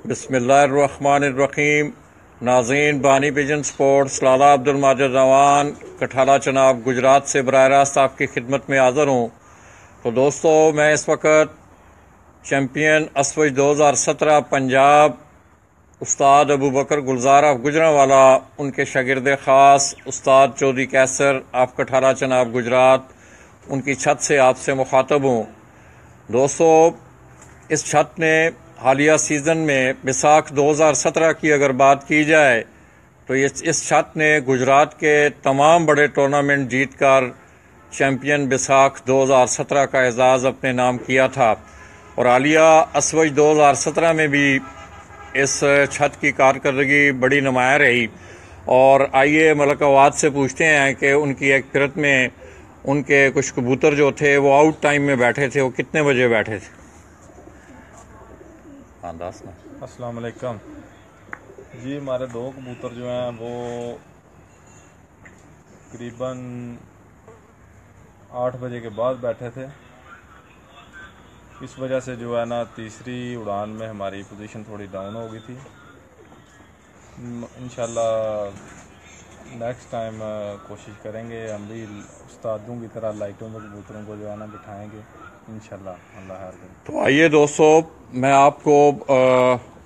बिस्मिल्लाहिर्रहमानिर्रहीम। नाज़रीन, बानी विजन स्पोर्ट्स लाला अब्दुल माजिद रवान कठाला चनाब गुजरात से बराह रास्त आपकी खिदमत में हाज़िर हूँ। तो दोस्तों, मैं इस वक्त champion असवज 2017 Punjab Ustad Abu Bakr Gulzar of Gujranwala, उनके शागिर्द ख़ास उस्ताद चौधरी कैसर ऑफ कठाला चनाब गुजरात, उनकी छत से आपसे मुखातब हूँ। दोस्तों, इस छत ने हालिया सीज़न में बिसाख 2017 की अगर बात की जाए तो इस छत ने गुजरात के तमाम बड़े टूर्नामेंट जीतकर चैम्पियन बिसाख 2017 का एजाज़ अपने नाम किया था और हालिया असवज 2017 में भी इस छत की कारकर्दगी बड़ी नुमाया रही। और आइए मलक अवाद से पूछते हैं कि उनकी एक फिरत में उनके कुछ कबूतर जो थे वो आउट टाइम में बैठे थे, वो कितने बजे बैठे थे। अस्सलाम वालेकुम जी। हमारे दो कबूतर जो हैं वो करीबन 8 बजे के बाद बैठे थे। इस वजह से जो है ना तीसरी उड़ान में हमारी पोजीशन थोड़ी डाउन हो गई थी। इंशाल्लाह नेक्स्ट टाइम कोशिश करेंगे, हम भी उस्तादों की तरह लाइटों में कबूतरों को जो है ना बिठाएंगे इंशाल्लाह। अल्लाह हाफ़िज़। तो आइए दोस्तों, मैं आपको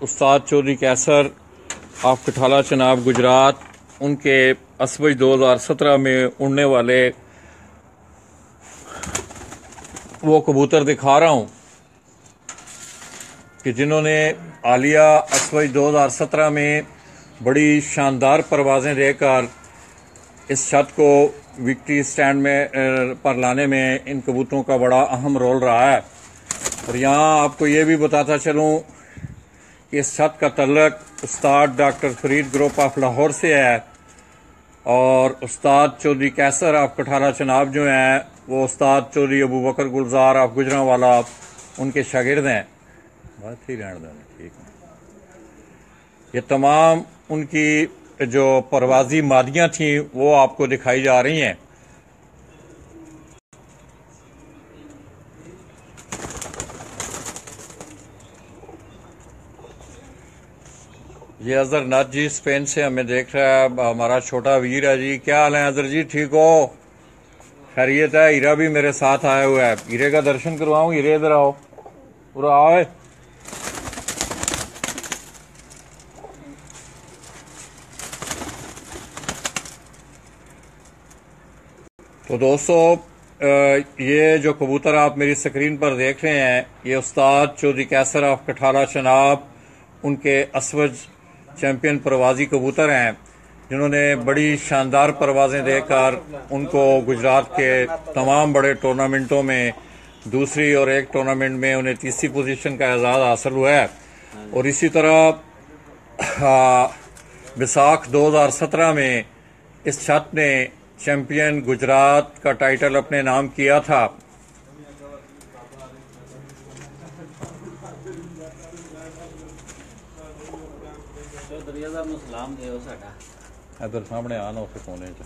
उस्ताद चौधरी कैसर ऑफ कठाला चनाब गुजरात, उनके असवज 2017 में उड़ने वाले वो कबूतर दिखा रहा हूँ कि जिन्होंने आलिया असवज 2017 में बड़ी शानदार परवाज़ें देकर इस छत को विक्ट्री स्टैंड में पर लाने में इन कबूतरों का बड़ा अहम रोल रहा है। और यहाँ आपको ये भी बताता चलूँ कि इस छत का तल्लक उस्ताद doctor Farid group of Lahore से है और उस्ताद चौधरी कैसर ऑफ कठाला चनाब जो हैं वो उस्ताद चौधरी अबू बकर गुलजार ऑफ गुजरांवाला उनके शागिर्द हैं। बात ही रहने देना, ठीक है। ये तमाम उनकी जो परवाजी मादियाँ थीं वो आपको दिखाई जा रही हैं। ये अजहर नाथ जी स्पेन से हमें देख रहा है, हमारा छोटा वीर है जी। क्या हाल है अजहर जी, ठीक हो? खैरियत है। हीरा भी मेरे साथ आया हुआ है, हीरे का दर्शन करवाऊं। हीरे इधर आओ, पूरा आओ। तो दोस्तों, ये जो कबूतर आप मेरी स्क्रीन पर देख रहे हैं ये उस्ताद चौधरी कैसर ऑफ कठाला चनाब, उनके असवज चैम्पियन परवाजी कबूतर हैं जिन्होंने बड़ी शानदार परवाज़ें देकर उनको गुजरात के तमाम बड़े टूर्नामेंटों में दूसरी और एक टूर्नामेंट में उन्हें तीसरी पोजीशन का एजाज़ हासिल हुआ है। और इसी तरह बिसाख 2017 में इस छत ने चैम्पियन गुजरात का टाइटल अपने नाम किया था। इधर सामने आना उसे कोने च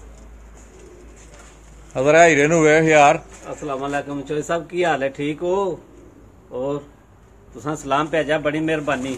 हजर है हीरे वेख यार। अस्सलाम वालेकुम चौधरी साहब, की हाल है? ठीक हो? और तुसां सलाम भेजा, बड़ी मेहरबानी।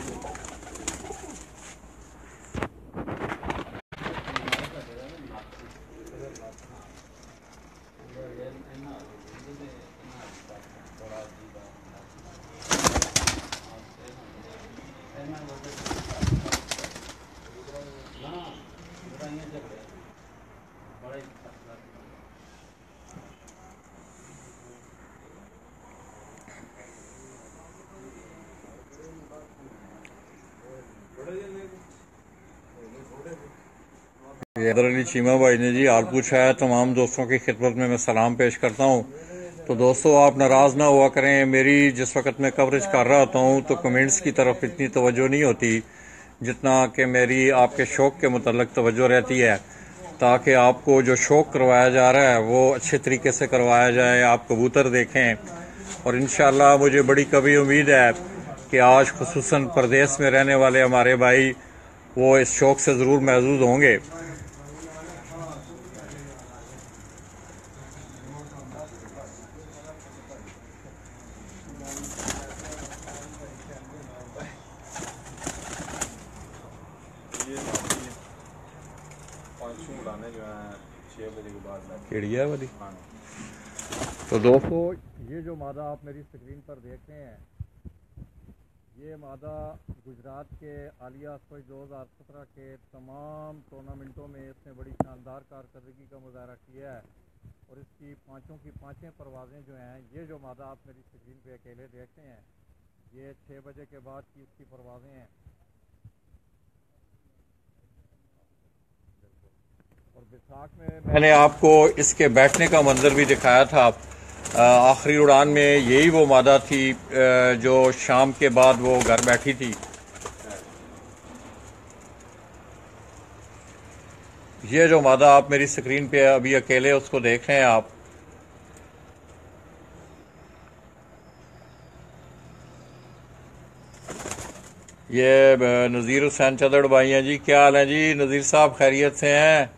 हैदर अली चीमा भाई ने जी हाल पूछा है। तमाम दोस्तों की खिदमत में मैं सलाम पेश करता हूँ। तो दोस्तों, आप नाराज़ ना हुआ करें, मेरी जिस वक्त मैं कवरेज कर रहा होता हूँ तो कमेंट्स की तरफ इतनी तवज्जो नहीं होती जितना कि मेरी आपके शौक़ के मुतल्लिक़ तवज्जो रहती है, ताकि आपको जो शौक़ करवाया जा रहा है वो अच्छे तरीके से करवाया जाए, आप कबूतर देखें। और इंशाअल्लाह मुझे बड़ी कभी उम्मीद है कि आज खुसूसन प्रदेश में रहने वाले हमारे भाई वो इस शौक़ से ज़रूर महजूज होंगे। 6 बजे के बाद बैठ चिड़िया वाली। हाँ तो दोस्तों ये जो मादा आप मेरी स्क्रीन पर देख रहे हैं, ये मादा गुजरात के आलिया अस्पज 2017 के तमाम टूर्नामेंटों में इसने बड़ी शानदार कारकर्दगी का मुजाहरा किया है और इसकी पाँचों की पाँचें परवाज़ें जो हैं, ये जो मादा आप मेरी स्क्रीन पे अकेले देखते हैं, ये 6 बजे के बाद की उसकी परवाज़ें हैं। और बैसाख में मैंने आपको इसके बैठने का मंजर भी दिखाया था। आखिरी उड़ान में यही वो मादा थी जो शाम के बाद वो घर बैठी थी। ये जो मादा आप मेरी स्क्रीन पे अभी अकेले उसको देख रहे हैं आप, ये नज़ीर हुसैन चदड़ भाई हैं जी। क्या हाल है जी नज़ीर साहब, खैरियत से हैं?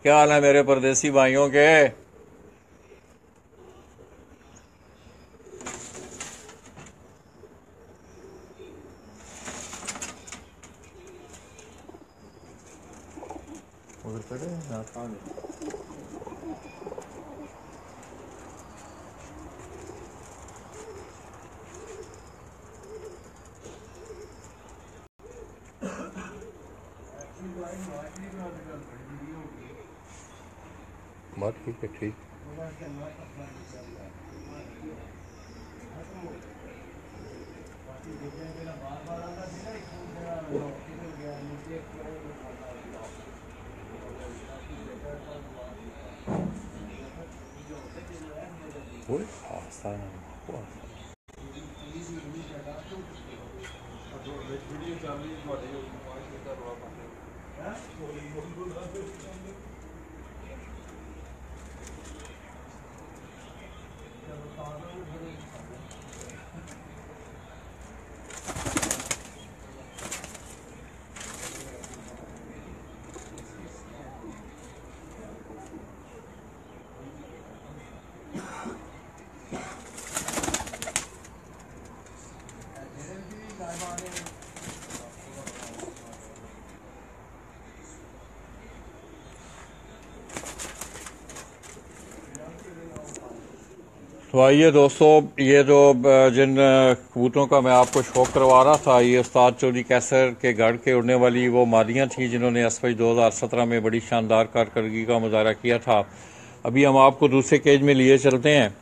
क्या हाल है मेरे परदेसी भाइयों के? बात ठीक है, ठीक। तो आइए दोस्तों, ये जो जिन कबूतरों का मैं आपको शौक करवा रहा था, ये उस्ताद चौधरी कैसर के गढ़ के उड़ने वाली वो मादियाँ थीं जिन्होंने अस्पज 2017 में बड़ी शानदार कारकर्दगी का मुजाहरा किया था। अभी हम आपको दूसरे केज में लिए चलते हैं।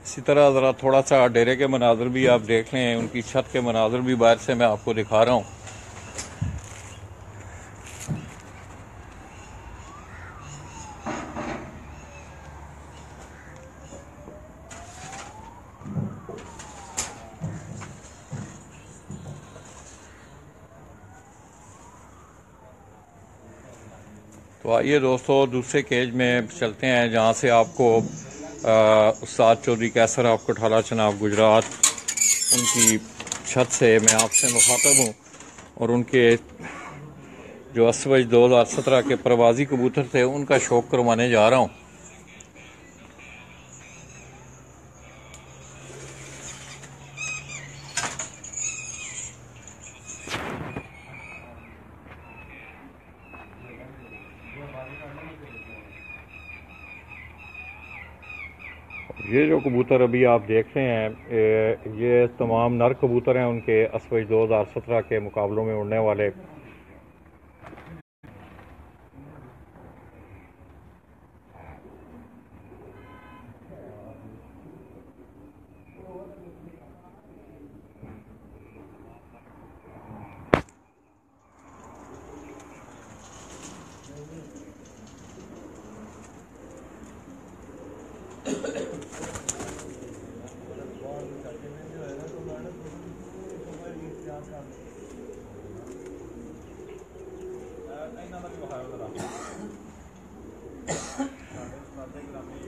इसी तरह ज़रा थोड़ा सा डेरे के मनाजर भी आप देख लें, उनकी छत के मनाजर भी बाहर से मैं आपको दिखा रहा हूँ। तो आइए दोस्तों दूसरे केज में चलते हैं जहाँ से आपको उस्ताद चौधरी कैसर ऑफ कठाला चनाब गुजरात, उनकी छत से मैं आपसे मुखातब हूँ और उनके जो अस्पज 2017 के परवाजी कबूतर थे उनका शौक करवाने जा रहा हूँ। ये जो कबूतर अभी आप देख रहे हैं, ये तमाम नर कबूतर हैं उनके अस्पज 2017 के मुकाबलों में उड़ने वाले।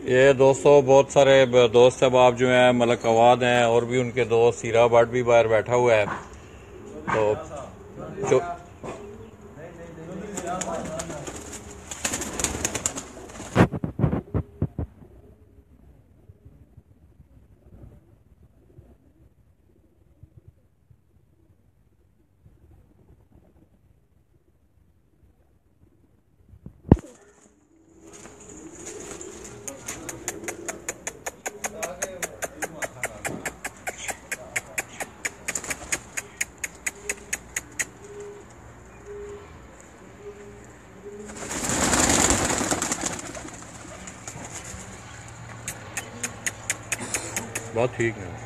ये दोस्तों बहुत सारे दोस्त अहबाब जो हैं, मलक अवाद हैं और भी उनके दोस्त, हीरा भट्ट भी बाहर बैठा हुआ है। तो जो बहुत ठीक है।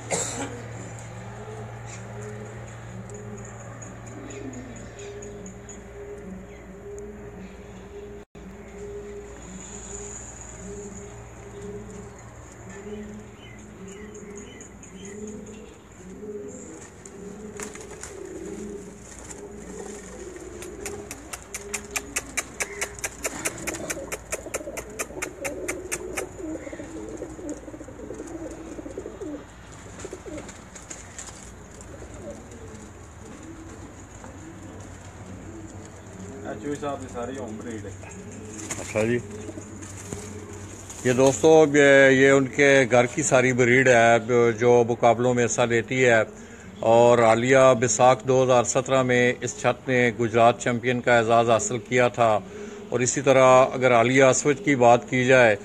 चूही साहब की सारी होम ब्रीड है। अच्छा जी, ये दोस्तों ये उनके घर की सारी ब्रीड है जो मुकाबलों में हिस्सा लेती है। और आलिया बैसाख 2017 में इस छत ने गुजरात चैम्पियन का एजाज़ हासिल किया था। और इसी तरह अगर आलिया असवज की बात की जाए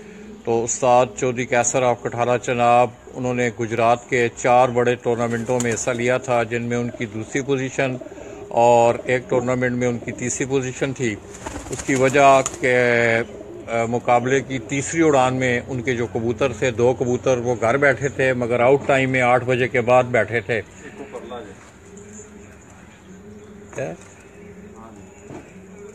तो उस्ताद चौधरी कैसर ऑफ कठाला चनाब, उन्होंने गुजरात के 4 बड़े टूर्नामेंटों में हिस्सा लिया था, जिनमें उनकी दूसरी पोजीशन और एक टूर्नामेंट में उनकी तीसरी पोजीशन थी। उसकी वजह के मुकाबले की तीसरी उड़ान में उनके जो कबूतर थे, 2 कबूतर वो घर बैठे थे, मगर आउट टाइम में 8 बजे के बाद बैठे थे। क्या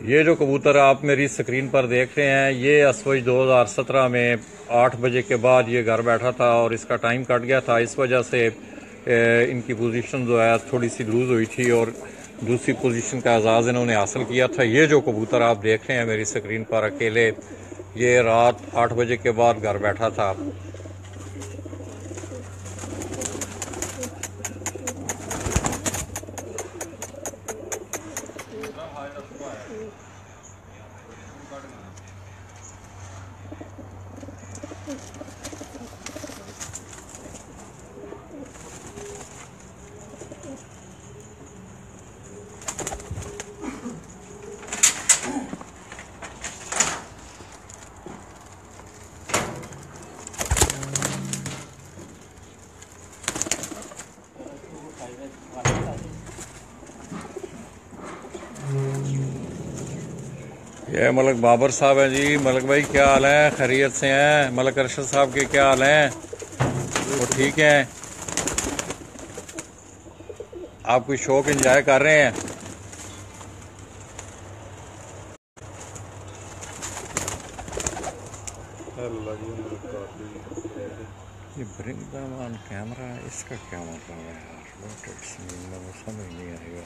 ये जो कबूतर आप मेरी स्क्रीन पर देख रहे हैं, ये असवज 2017 में 8 बजे के बाद ये घर बैठा था और इसका टाइम कट गया था। इस वजह से इनकी पोजीशन जो है थोड़ी सी लूज हुई थी और दूसरी पोजीशन का एजाज़ इन्होंने हासिल किया था। ये जो कबूतर आप देख रहे हैं मेरी स्क्रीन पर अकेले, ये रात 8 बजे के बाद घर बैठा था। ये मलक बाबर साहब हैं जी। मलक भाई क्या हाल है? खैरियत से हैं? मलक अरशद साहब के क्या हाल हैं? वो ठीक हैं? आप कोई शौक एंजॉय कर रहे हैं? ये ब्रिंग देम ऑन कैमरा, इसका क्या मतलब है यार? व्हाट इट्स मीन, मुझे समझ नहीं आएगा।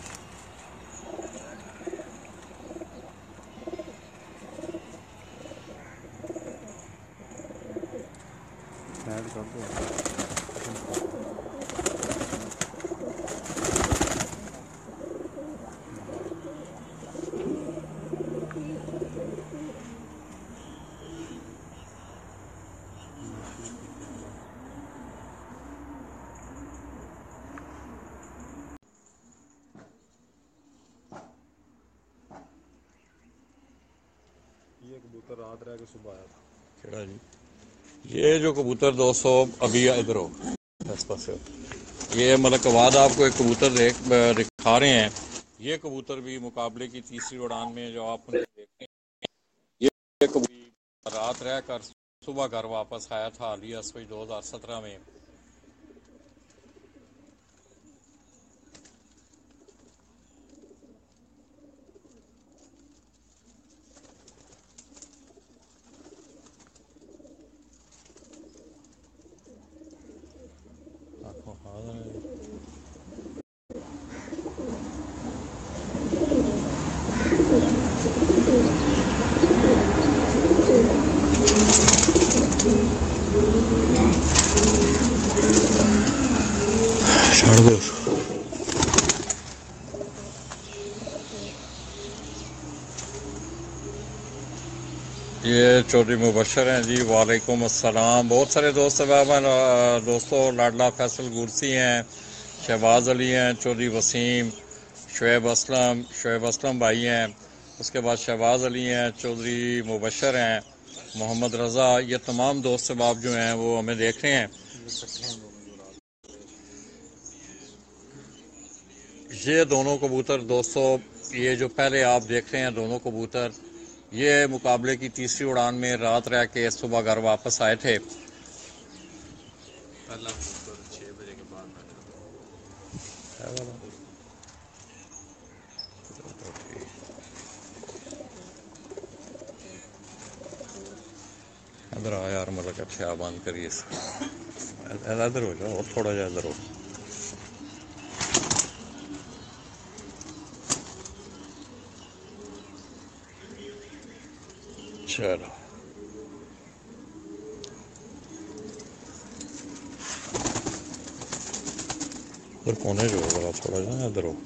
ये कबूतर रात रह के सुबह आया था। केड़ा जी? ये जो कबूतर दोस्तों अभी इधर हो इस पास, ये मलक अवाद आपको एक कबूतर दिखा रहे हैं। ये कबूतर भी मुकाबले की तीसरी उड़ान में जो आप उनको देख रहे हैं, ये कबूतर रात रह कर सुबह घर वापस आया था आलिया असवज 2017 में। छोड़ दो। ये चौधरी मुबशर हैं जी, वालेकुम अस्सलाम। बहुत सारे दोस्त दोस्तों, लाडला फैसल गुरसी हैं, शहबाज अली हैं, चौधरी वसीम, शुएब असलम भाई हैं, उसके बाद शहबाज अली हैं, चौधरी मुबशर हैं, मोहम्मद रज़ा, ये तमाम दोस्त अहबाब जो हैं वो हमें देख रहे हैं। ये दोनों कबूतर दोस्तों, ये जो पहले आप देख रहे हैं दोनों कबूतर, ये मुकाबले की तीसरी उड़ान में रात रह के सुबह घर वापस आए थे। पहला कबूतर 6 बजे के बाद इधर आ यार, मतलब अच्छा बंद करिए इसको। इधर हो जाओ, और थोड़ा जा इधर हो। चलो इधर कोने जो जरा थोड़ा जा इधर हो।